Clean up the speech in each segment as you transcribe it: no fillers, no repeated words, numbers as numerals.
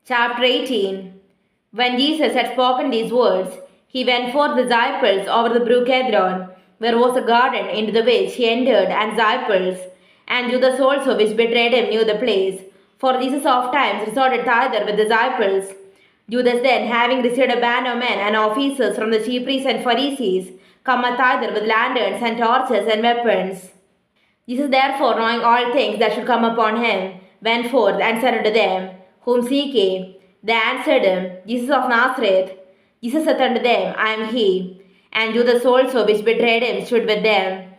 Chapter 18. When Jesus had spoken these words, he went forth with his disciples over the brook Kedron, where was a garden, into the which he entered, and his disciples, and Judas also, which betrayed him, knew the place. For Jesus oft times resorted thither with his disciples. Judas then, having received a band of men and officers from the chief priests and Pharisees, cometh thither with lanterns and torches and weapons. Jesus therefore, knowing all things that should come upon him, went forth and said unto them, Whom seek ye? They answered him, Jesus of Nazareth. Jesus saith unto them, I am he. And Judas also, which betrayed him, stood with them.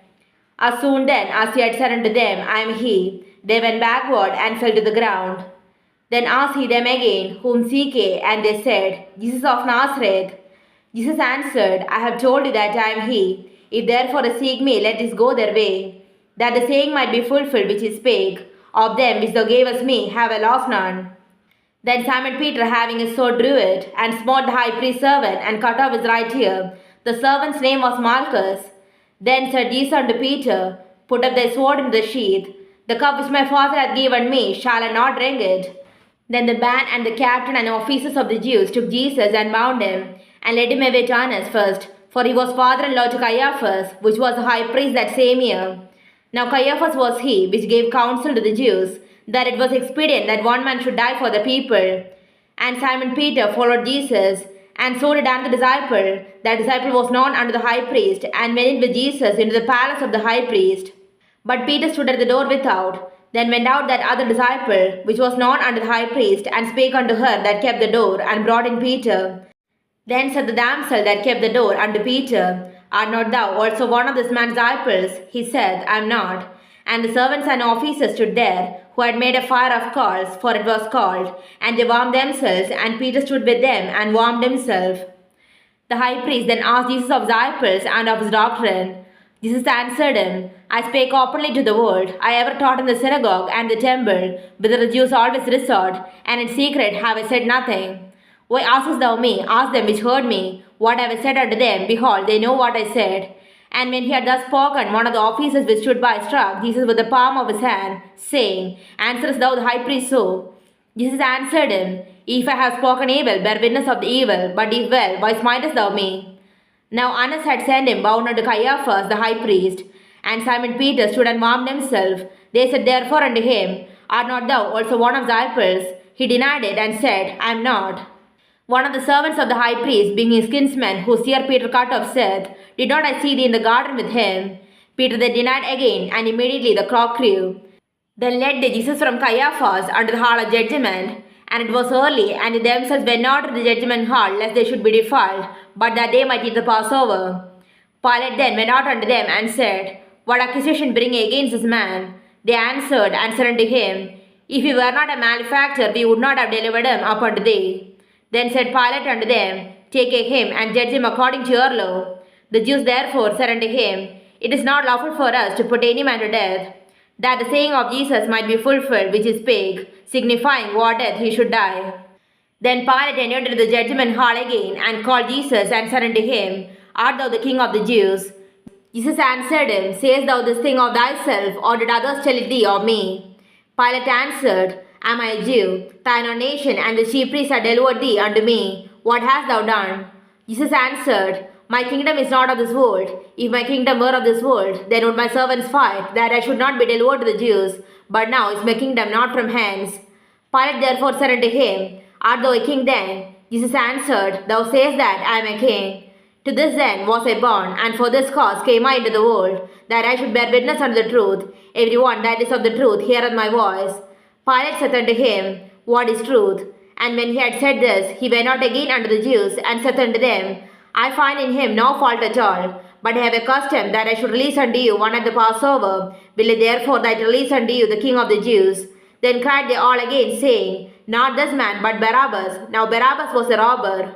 As soon then as he had said unto them, I am he, they went backward and fell to the ground. Then asked he them again, Whom seek ye? And they said, Jesus of Nazareth. Jesus answered, I have told you that I am he. If therefore they seek me, let this go their way, that the saying might be fulfilled which he spake, Of them which thou gavest me have I lost none. Then Simon Peter, having his sword, drew it, and smote the high priest's servant, and cut off his right ear. The servant's name was Malchus. Then said Jesus unto Peter, Put up thy sword into the sheath. The cup which my Father hath given me, shall I not drink it? Then the band and the captain and officers of the Jews took Jesus and bound him, and led him away to Annas first, for he was father-in-law to Caiaphas, which was the high priest that same year. Now Caiaphas was he which gave counsel to the Jews, that it was expedient that one man should die for the people. And Simon Peter followed Jesus, and so did another disciple. That disciple was known unto the high priest, and went in with Jesus into the palace of the high priest. But Peter stood at the door without. Then went out that other disciple, which was known unto the high priest, and spake unto her that kept the door, and brought in Peter. Then said the damsel that kept the door unto Peter, Art not thou also one of this man's disciples? He said, I am not. And the servants and officers stood there, who had made a fire of coals, for it was cold, and they warmed themselves, and Peter stood with them, and warmed himself. The high priest then asked Jesus of his disciples and of his doctrine. Jesus answered him, I spake openly to the world. I ever taught in the synagogue and the temple, whither the Jews always resort, and in secret have I said nothing. Why askest thou me? Ask them which heard me. What have I said unto them? Behold, they know what I said. And when he had thus spoken, one of the officers which stood by struck Jesus with the palm of his hand, saying, Answerest thou the high priest so? Jesus answered him, If I have spoken evil, bear witness of the evil, but if well, why smitest thou me? Now Annas had sent him bound unto Caiaphas the high priest. And Simon Peter stood and warmed himself. They said therefore unto him, Art not thou also one of the disciples? He denied it, and said, I am not. One of the servants of the high priest, being his kinsman, whose ear Peter cut off, said, Did not I see thee in the garden with him? Peter then denied again, and immediately the cock crew. Then led they Jesus from Caiaphas unto the hall of judgment. And it was early, and they themselves went not to the judgment hall, lest they should be defiled, but that they might eat the Passover. Pilate then went out unto them, and said, What accusation bring ye against this man? They answered and said unto him, If he were not a malefactor, we would not have delivered him up unto thee. Then said Pilate unto them, Take ye him, and judge him according to your law. The Jews therefore said unto him, It is not lawful for us to put any man to death, that the saying of Jesus might be fulfilled which he spake, signifying what death he should die. Then Pilate entered into the judgment hall again, and called Jesus, and said unto him, Art thou the king of the Jews? Jesus answered him, Sayest thou this thing of thyself, or did others tell it thee of me? Pilate answered, Am I a Jew? Thine own nation and the chief priests have delivered thee unto me. What hast thou done? Jesus answered, My kingdom is not of this world. If my kingdom were of this world, then would my servants fight, that I should not be delivered to the Jews. But now is my kingdom not from hence. Pilate therefore said unto him, Art thou a king then? Jesus answered, Thou sayest that I am a king. To this then was I born, and for this cause came I into the world, that I should bear witness unto the truth. Every one that is of the truth heareth my voice. Pilate saith unto him, What is truth? And when he had said this, he went out again unto the Jews, and saith unto them, I find in him no fault at all, but I have a custom that I should release unto you one at the Passover. Will it therefore that I release unto you the King of the Jews? Then cried they all again, saying, Not this man, but Barabbas. Now Barabbas was a robber.